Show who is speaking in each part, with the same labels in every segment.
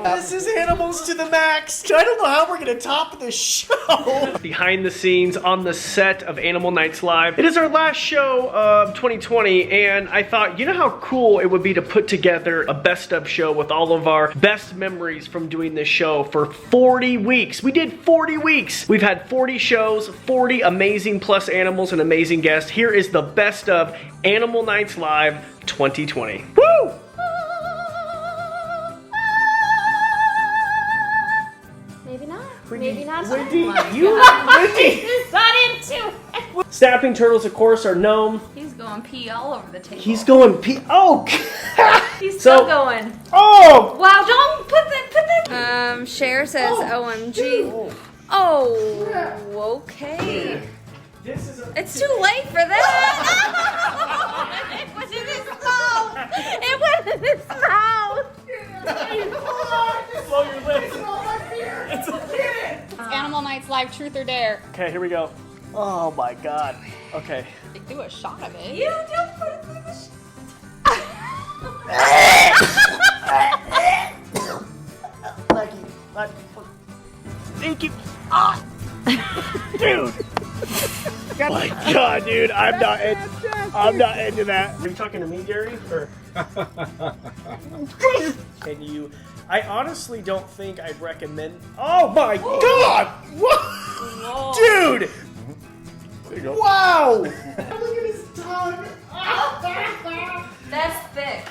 Speaker 1: This is Animals to the Max. I don't know how we're gonna top this show. Behind the scenes on the set of Animal Nights Live. It is our last show of 2020, and I thought, you know how cool it would be to put together a best of show with all of our best memories from doing this show for 40 weeks. We did 40 weeks. We've had 40 shows, 40 amazing plus animals and amazing guests. Here is the best of Animal Nights Live 2020. Woo!
Speaker 2: Maybe not.
Speaker 1: Wendy,
Speaker 2: Maybe not.
Speaker 1: Wendy,
Speaker 2: Wendy.
Speaker 1: Wendy.
Speaker 2: Not into it.
Speaker 1: Snapping turtles, of course, are known.
Speaker 2: He's going pee all over the table.
Speaker 1: He's going pee. Oh!
Speaker 2: He's still going.
Speaker 1: Oh!
Speaker 2: Wow, don't put that. Cher says OMG. Oh, okay.
Speaker 1: This is
Speaker 2: It's too late for that. It was in his mouth. It was in his mouth.
Speaker 1: Slow your lips.
Speaker 3: It's Animal Nights Live Truth or Dare.
Speaker 1: Okay, here we go. Oh my god. Okay.
Speaker 3: They do a shot of it.
Speaker 2: You don't put it in the
Speaker 1: Thank you. Ah! Dude! Oh my god, dude, I'm not into that. Are you talking to me, Gary? Or can you? I honestly don't think I'd recommend. Oh my god! What? Dude! There you go. Wow! Look at his tongue.
Speaker 2: That's thick.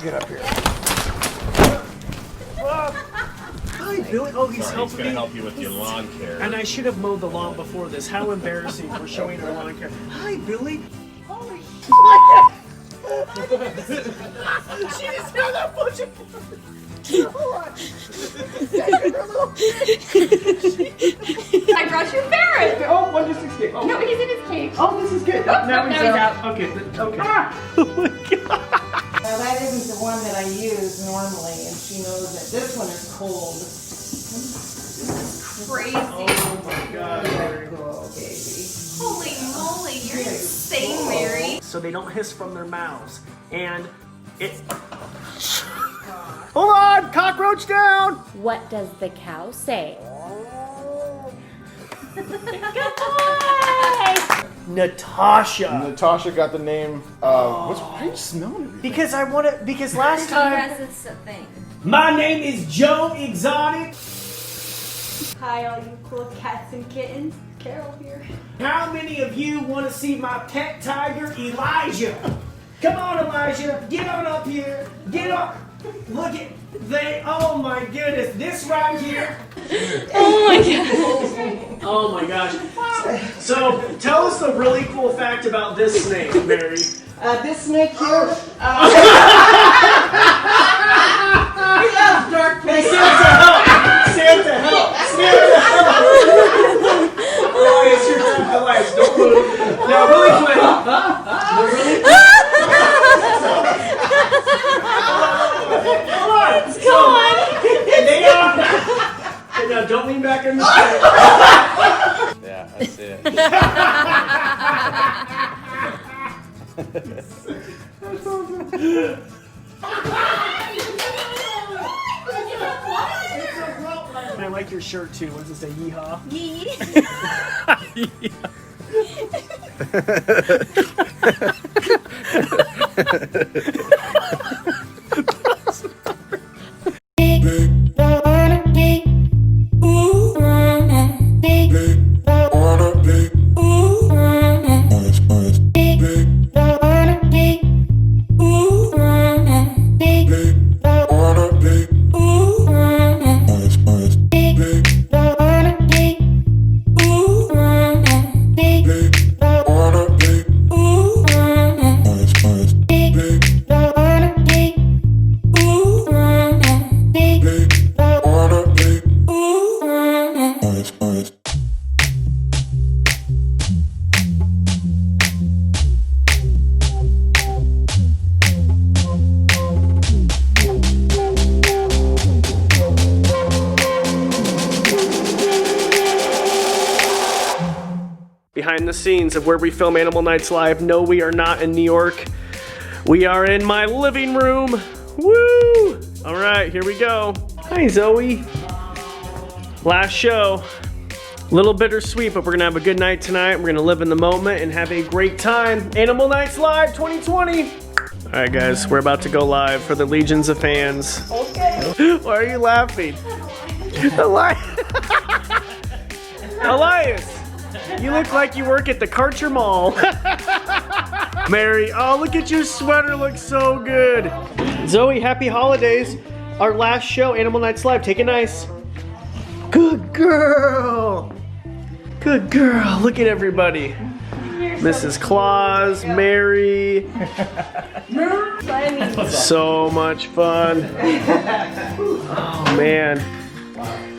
Speaker 4: Get up here.
Speaker 1: Hi, Billy. Oh, he's
Speaker 5: He's
Speaker 1: helping
Speaker 5: gonna
Speaker 1: me.
Speaker 5: help you with your lawn care.
Speaker 1: And I should have mowed the lawn before this. How embarrassing. We're showing our lawn care. Hi, Billy. Holy shit. She just got that bunch of...
Speaker 3: I brought you a ferret.
Speaker 1: Oh, 1-6. Oh.
Speaker 3: No, he's in his cage.
Speaker 1: Oh, this is good. Now he's out. Okay, okay. Oh my god.
Speaker 6: Now that isn't the one that I use normally, and she knows it. This one is cold.
Speaker 2: Crazy.
Speaker 1: Oh my god.
Speaker 6: There you go, baby.
Speaker 2: Holy moly, you're insane, Mary.
Speaker 1: So they don't hiss from their mouths. And it... Hold on! Cockroach down!
Speaker 2: What does the cow say?
Speaker 1: Natasha.
Speaker 4: Natasha got the name. Why are you smelling it?
Speaker 1: Because I want to. Because last time.
Speaker 2: Because it's a thing.
Speaker 1: My name is Joe Exotic.
Speaker 7: Hi, all you cool cats and kittens. Carol here.
Speaker 1: How many of you want to see my pet tiger, Elijah? Come on, Elijah. Get on up here. Get up. Look at they. Oh my goodness. This right here.
Speaker 3: Oh my god.
Speaker 1: Oh my gosh. So tell us the really cool fact about this snake, Mary.
Speaker 6: This snake here, he loves dark places.
Speaker 1: Santa, help! Santa, help! Elias, your turn. Elias, don't move. Now, really quick. Come on!
Speaker 3: Come on.
Speaker 1: They are. And now, don't lean back in the chair.
Speaker 4: Yeah, that's it.
Speaker 1: That's awesome. And I like your shirt too. What does it say? Yeehaw? Behind the scenes of where we film Animal Nights Live. No, we are not in New York. We are in my living room. Woo! All right, here we go. Hi, Zoe. Last show. A little bittersweet, but we're gonna have a good night tonight. We're gonna live in the moment and have a great time. Animal Nights Live 2020. All right, guys, we're about to go live for the legions of fans. Okay. Why are you laughing? Elias, you look like you work at the Karcher Mall. Mary, oh, look at your sweater, looks so good. Zoe, happy holidays. Our last show, Animal Nights Live. Take it nice. Good girl. Good girl. Look at everybody. Mrs. Claus, Mary. So much fun. Oh, man.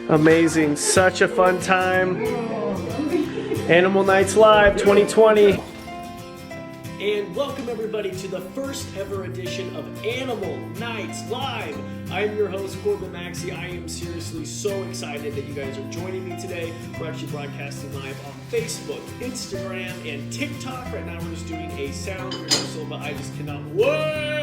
Speaker 1: Amazing. Such a fun time. Animal Nights Live 2020. And welcome everybody to the first ever edition of Animal Nights Live. I am your host, Corbin Maxey. I am seriously so excited that you guys are joining me today. We're actually broadcasting live on Facebook, Instagram, and TikTok. Right now we're just doing a sound rehearsal, but I just cannot wait